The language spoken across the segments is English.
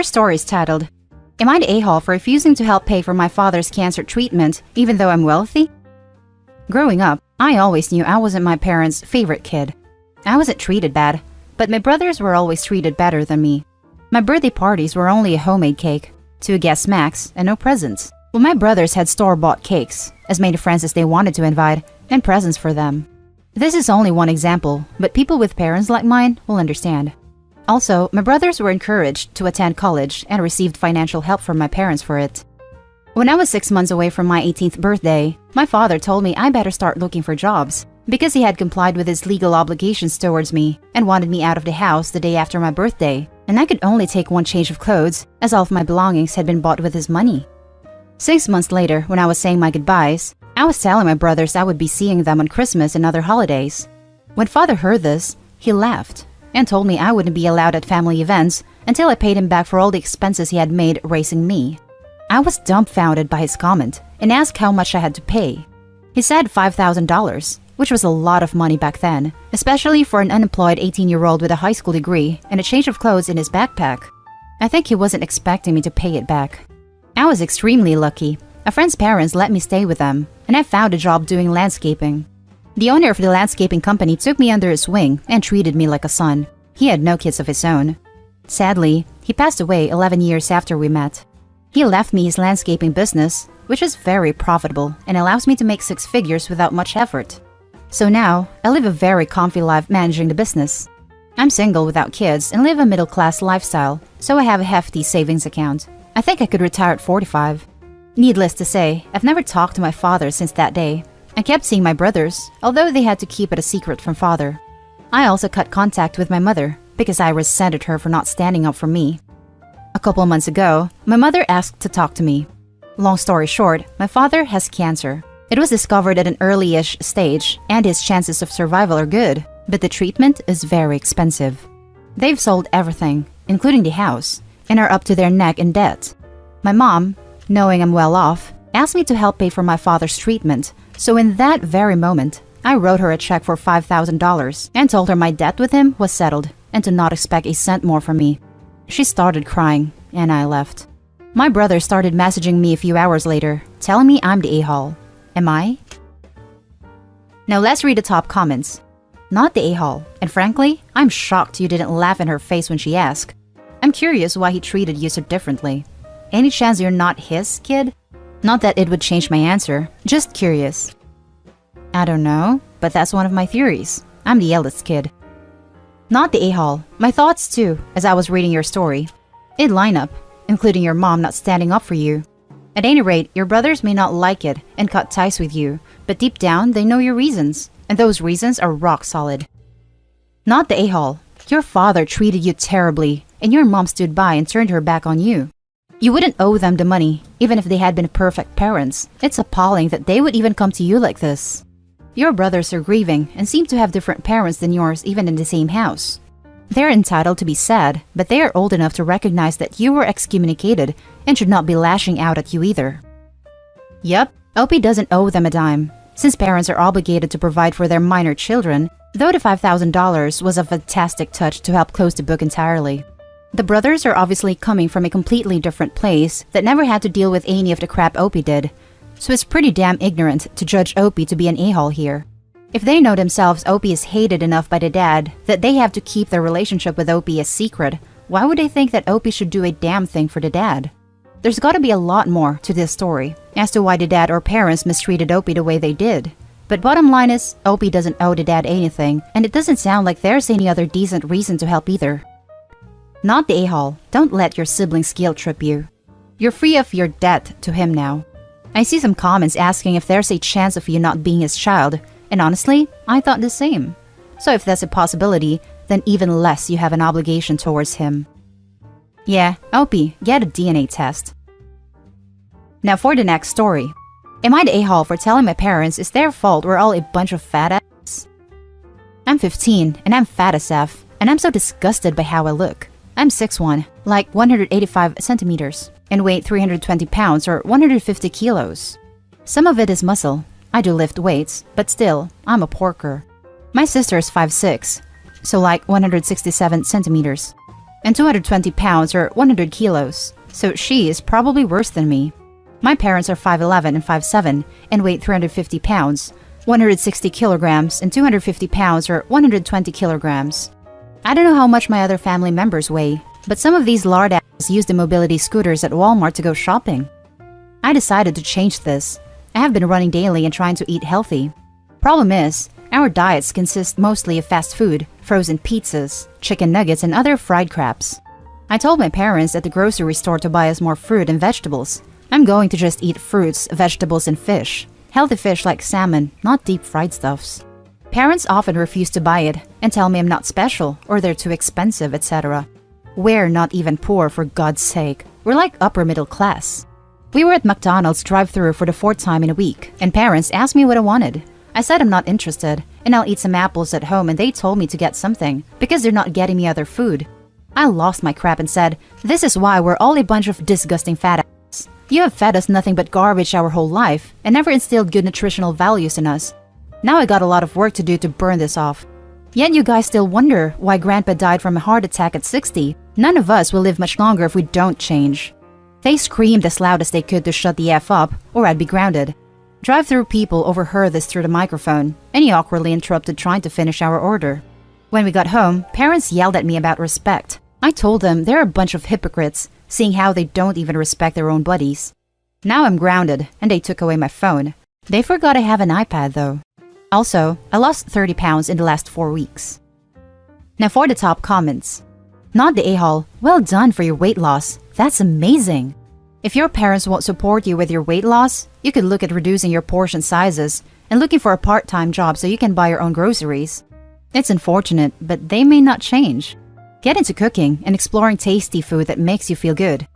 first story is titled, Am I the a-hole for refusing to help pay for my father's cancer treatment even though I'm wealthy? Growing up, I always knew I wasn't my parents' favorite kid. I wasn't treated bad, but my brothers were always treated better than me. My birthday parties were only a homemade cake, 2 guests max, and no presents. Well, my brothers had store-bought cakes, as many friends as they wanted to invite, and presents for them. This is only one example, but people with parents like mine will understand. Also, my brothers were encouraged to attend college and received financial help from my parents for it. When I was 6 months away from my 18th birthday, my father told me I better start looking for jobs because he had complied with his legal obligations towards me and wanted me out of the house the day after my birthday, and I could only take 1 change of clothes as all of my belongings had been bought with his money. 6 months later, when I was saying my goodbyes, I was telling my brothers I would be seeing them on Christmas and other holidays. When father heard this, he laughed and told me I wouldn't be allowed at family events until I paid him back for all the expenses he had made raising me. I was dumbfounded by his comment and asked how much I had to pay. He said $5,000, which was a lot of money back then, especially for an unemployed 18-year-old with a high school degree and a change of clothes in his backpack. I think he wasn't expecting me to pay it back. I was extremely lucky. A friend's parents let me stay with them, and I found a job doing landscaping. The owner of the landscaping company took me under his wing and treated me like a son. He had no kids of his own. Sadly, he passed away 11 years after we met. He left me his landscaping business, which is very profitable and allows me to make 6 figures without much effort. So now, I live a very comfy life managing the business. I'm single without kids and live a middle-class lifestyle, so I have a hefty savings account. I think I could retire at 45. Needless to say, I've never talked to my father since that day. I kept seeing my brothers, although they had to keep it a secret from father. I also cut contact with my mother because I resented her for not standing up for me. A couple months ago, my mother asked to talk to me. Long story short, my father has cancer. It was discovered at an early-ish stage, and his chances of survival are good, but the treatment is very expensive. They've sold everything, including the house, and are up to their neck in debt. My mom, knowing I'm well off, asked me to help pay for my father's treatment, so in that very moment, I wrote her a check for $5,000 and told her my debt with him was settled and to not expect a cent more from me. She started crying, and I left. My brother started messaging me a few hours later, telling me I'm the a-hole. Am I? Now let's read the top comments. Not the a-hole, and frankly, I'm shocked you didn't laugh in her face when she asked. I'm curious why he treated you so differently. Any chance you're not his kid? Not that it would change my answer, just curious. I don't know, but that's one of my theories. I'm the eldest kid. Not the a-hole. My thoughts too, as I was reading your story. It line up, including your mom not standing up for you. At any rate, your brothers may not like it and cut ties with you, but deep down they know your reasons, and those reasons are rock solid. Not the a-hole. Your father treated you terribly, and your mom stood by and turned her back on you. You wouldn't owe them the money, even if they had been perfect parents. It's appalling that they would even come to you like this. Your brothers are grieving and seem to have different parents than yours even in the same house. They're entitled to be sad, but they are old enough to recognize that you were excommunicated and should not be lashing out at you either. Yep, Opie doesn't owe them a dime, since parents are obligated to provide for their minor children, though the $5,000 was a fantastic touch to help close the book entirely. The brothers are obviously coming from a completely different place that never had to deal with any of the crap Opie did, so it's pretty damn ignorant to judge Opie to be an a-hole here. If they know themselves Opie is hated enough by the dad that they have to keep their relationship with Opie a secret, why would they think that Opie should do a damn thing for the dad? There's gotta be a lot more to this story as to why the dad or parents mistreated Opie the way they did. But bottom line is, Opie doesn't owe the dad anything, and it doesn't sound like there's any other decent reason to help either. Not the a-hole. Don't let your siblings guilt trip you. You're free of your debt to him now. I see some comments asking if there's a chance of you not being his child, and honestly, I thought the same. So if that's a possibility, then even less you have an obligation towards him. Yeah, Opie, get a DNA test. Now for the next story. Am I the a-hole for telling my parents it's their fault we're all a bunch of fat ass? I'm 15 and I'm fat as F, and I'm so disgusted by how I look. I'm 6'1", like 185 centimeters, and weigh 320 pounds or 150 kilos. Some of it is muscle. I do lift weights, but still, I'm a porker. My sister is 5'6", so like 167 centimeters. and 220 pounds or 100 kilos, so she is probably worse than me. My parents are 5'11 and 5'7 and weigh 350 pounds, 160 kilograms, and 250 pounds or 120 kilograms. I don't know how much my other family members weigh, but some of these lard asses use the mobility scooters at Walmart to go shopping. I decided to change this. I have been running daily and trying to eat healthy. Problem is, our diets consist mostly of fast food, frozen pizzas, chicken nuggets, and other fried craps. I told my parents at the grocery store to buy us more fruit and vegetables. I'm going to just eat fruits, vegetables, and fish. Healthy fish like salmon, not deep fried stuffs. Parents often refuse to buy it and tell me I'm not special or they're too expensive, etc. We're not even poor, for God's sake. We're like upper middle class. We were at McDonald's drive-thru for the 4th time in a week, and parents asked me what I wanted. I said I'm not interested, and I'll eat some apples at home, and they told me to get something, because they're not getting me other food. I lost my crap and said, "This is why we're all a bunch of disgusting fat asses. You have fed us nothing but garbage our whole life, and never instilled good nutritional values in us. Now I got a lot of work to do to burn this off. Yet you guys still wonder why Grandpa died from a heart attack at 60. None of us will live much longer if we don't change." They screamed as loud as they could to shut the F up, or I'd be grounded. Drive-thru people overheard this through the microphone, and he awkwardly interrupted trying to finish our order. When we got home, parents yelled at me about respect. I told them they're a bunch of hypocrites, seeing how they don't even respect their own buddies. Now I'm grounded, and they took away my phone. They forgot I have an iPad though. Also, I lost 30 pounds in the last 4 weeks. Now for the top comments. Not the a-hole, well done for your weight loss. That's amazing. If your parents won't support you with your weight loss, you could look at reducing your portion sizes and looking for a part-time job so you can buy your own groceries. It's unfortunate, but they may not change. Get into cooking and exploring tasty food that makes you feel good.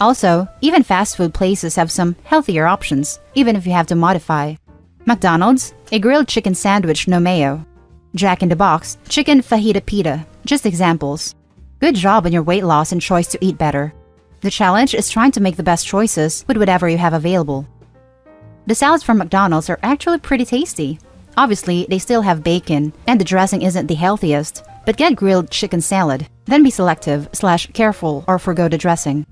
Also, even fast food places have some healthier options, even if you have to modify. McDonald's, a grilled chicken sandwich, no mayo. Jack in the Box, chicken fajita pita, just examples. Good job on your weight loss and choice to eat better. The challenge is trying to make the best choices with whatever you have available. The salads from McDonald's are actually pretty tasty. Obviously, they still have bacon, and the dressing isn't the healthiest, but get grilled chicken salad, then be selective/careful or forgo the dressing.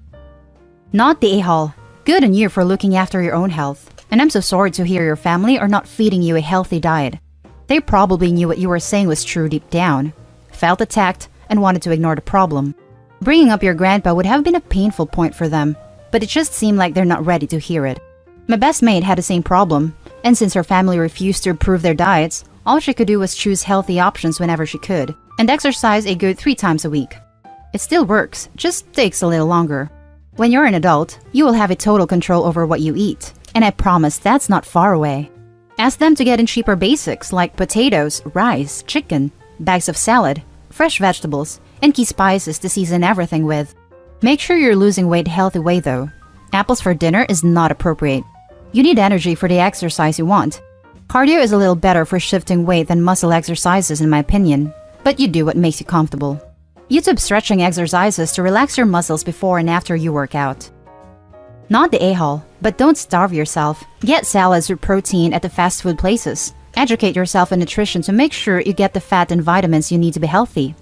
Not the a-hole. Good on you for looking after your own health, and I'm so sorry to hear your family are not feeding you a healthy diet. They probably knew what you were saying was true deep down, felt attacked, and wanted to ignore the problem. Bringing up your grandpa would have been a painful point for them, but it just seemed like they're not ready to hear it. My best mate had the same problem, and since her family refused to improve their diets, all she could do was choose healthy options whenever she could, and exercise a good 3 times a week. It still works, just takes a little longer. When you're an adult, you will have a total control over what you eat, and I promise that's not far away. Ask them to get in cheaper basics like potatoes, rice, chicken, bags of salad, fresh vegetables, and key spices to season everything with. Make sure you're losing weight a healthy way though. Apples for dinner is not appropriate. You need energy for the exercise you want. Cardio is a little better for shifting weight than muscle exercises in my opinion, but you do what makes you comfortable. YouTube stretching exercises to relax your muscles before and after you work out. Not the a-hole, but don't starve yourself. Get salads with protein at the fast food places. Educate yourself on nutrition to make sure you get the fat and vitamins you need to be healthy.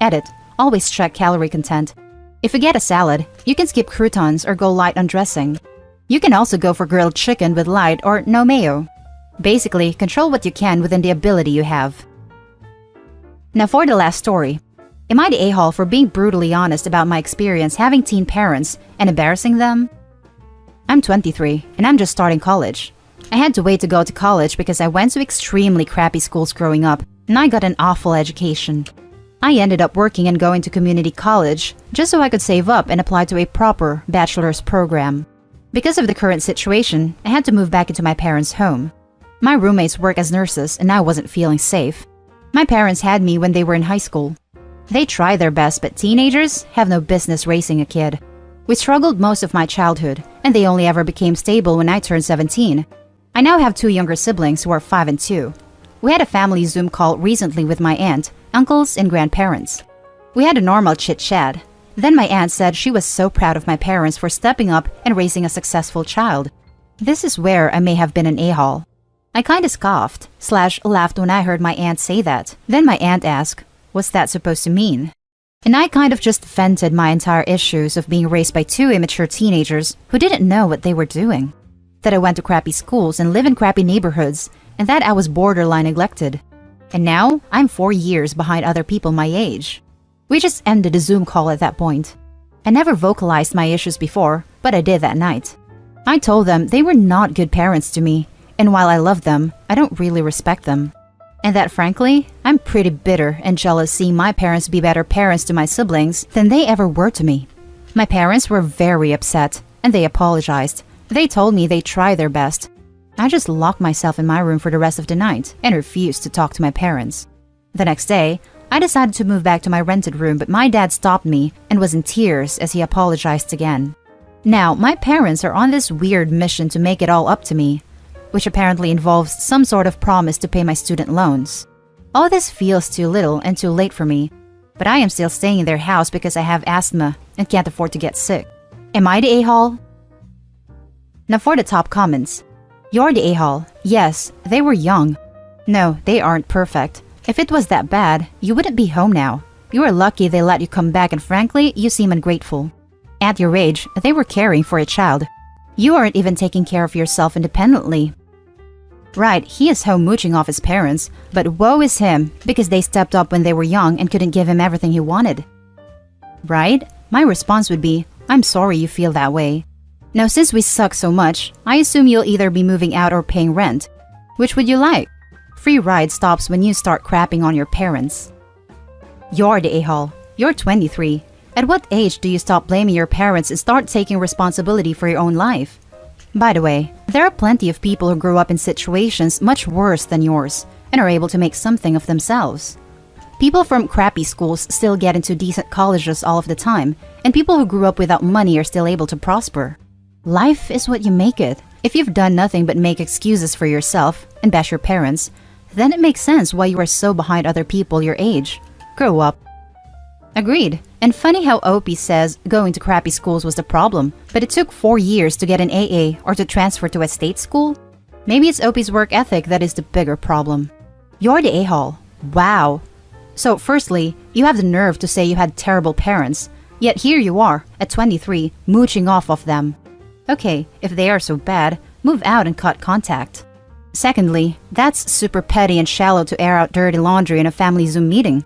Edit. Always check calorie content. If you get a salad, you can skip croutons or go light on dressing. You can also go for grilled chicken with light or no mayo. Basically, control what you can within the ability you have. Now for the last story. Am I the a-hole for being brutally honest about my experience having teen parents and embarrassing them? I'm 23 and I'm just starting college. I had to wait to go to college because I went to extremely crappy schools growing up and I got an awful education. I ended up working and going to community college just so I could save up and apply to a proper bachelor's program. Because of the current situation, I had to move back into my parents' home. My roommates work as nurses and I wasn't feeling safe. My parents had me when they were in high school. They try their best, but teenagers have no business raising a kid. We struggled most of my childhood, and they only ever became stable when I turned 17. I now have 2 younger siblings who are 5 and 2. We had a family Zoom call recently with my aunt, uncles, and grandparents. We had a normal chit-chat. Then my aunt said she was so proud of my parents for stepping up and raising a successful child. This is where I may have been an a-hole. I kinda scoffed/laughed when I heard my aunt say that. Then my aunt asked, "What's that supposed to mean?" And I kind of just vented my entire issues of being raised by two immature teenagers who didn't know what they were doing. That I went to crappy schools and live in crappy neighborhoods, and that I was borderline neglected. And now, I'm 4 years behind other people my age. We just ended the Zoom call at that point. I never vocalized my issues before, but I did that night. I told them they were not good parents to me, and while I love them, I don't really respect them. And that frankly, I'm pretty bitter and jealous seeing my parents be better parents to my siblings than they ever were to me. My parents were very upset, and they apologized. They told me they'd try their best. I just locked myself in my room for the rest of the night and refused to talk to my parents. The next day, I decided to move back to my rented room, but my dad stopped me and was in tears as he apologized again. Now, my parents are on this weird mission to make it all up to me, which apparently involves some sort of promise to pay my student loans. All this feels too little and too late for me, but I am still staying in their house because I have asthma and can't afford to get sick. Am I the a-hole? Now for the top comments. You're the a-hole. Yes, they were young. No, they aren't perfect. If it was that bad, you wouldn't be home now. You are lucky they let you come back, and frankly, you seem ungrateful. At your age, they were caring for a child. You aren't even taking care of yourself independently. Right, he is home mooching off his parents, but woe is him because they stepped up when they were young and couldn't give him everything he wanted. Right? My response would be, I'm sorry you feel that way. Now since we suck so much, I assume you'll either be moving out or paying rent. Which would you like? Free ride stops when you start crapping on your parents. You're the a-hole. You're 23. At what age do you stop blaming your parents and start taking responsibility for your own life? By the way, there are plenty of people who grew up in situations much worse than yours and are able to make something of themselves. People from crappy schools still get into decent colleges all of the time, and people who grew up without money are still able to prosper. Life is what you make it. If you've done nothing but make excuses for yourself and bash your parents, then it makes sense why you are so behind other people your age. Grow up. Agreed. And funny how Opie says going to crappy schools was the problem, but it took 4 years to get an AA or to transfer to a state school? Maybe it's Opie's work ethic that is the bigger problem. You're the a-hole. Wow. So firstly, you have the nerve to say you had terrible parents, yet here you are, at 23, mooching off of them. Okay, if they are so bad, move out and cut contact. Secondly, that's super petty and shallow to air out dirty laundry in a family Zoom meeting.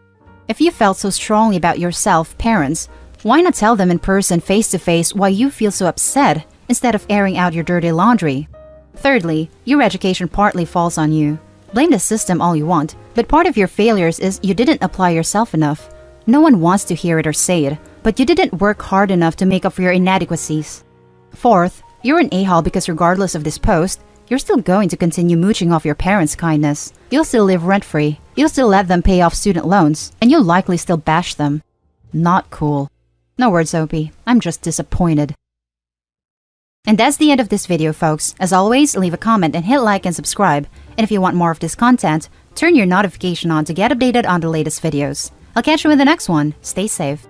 If you felt so strongly about yourself, parents, why not tell them in person face-to-face why you feel so upset instead of airing out your dirty laundry? Thirdly, your education partly falls on you. Blame the system all you want, but part of your failures is you didn't apply yourself enough. No one wants to hear it or say it, but you didn't work hard enough to make up for your inadequacies. Fourth, you're an a-hole because regardless of this post, you're still going to continue mooching off your parents' kindness. You'll still live rent-free. You'll still let them pay off student loans, and you'll likely still bash them. Not cool. No words, Opie. I'm just disappointed. And that's the end of this video, folks. As always, leave a comment and hit like and subscribe. And if you want more of this content, turn your notification on to get updated on the latest videos. I'll catch you in the next one. Stay safe.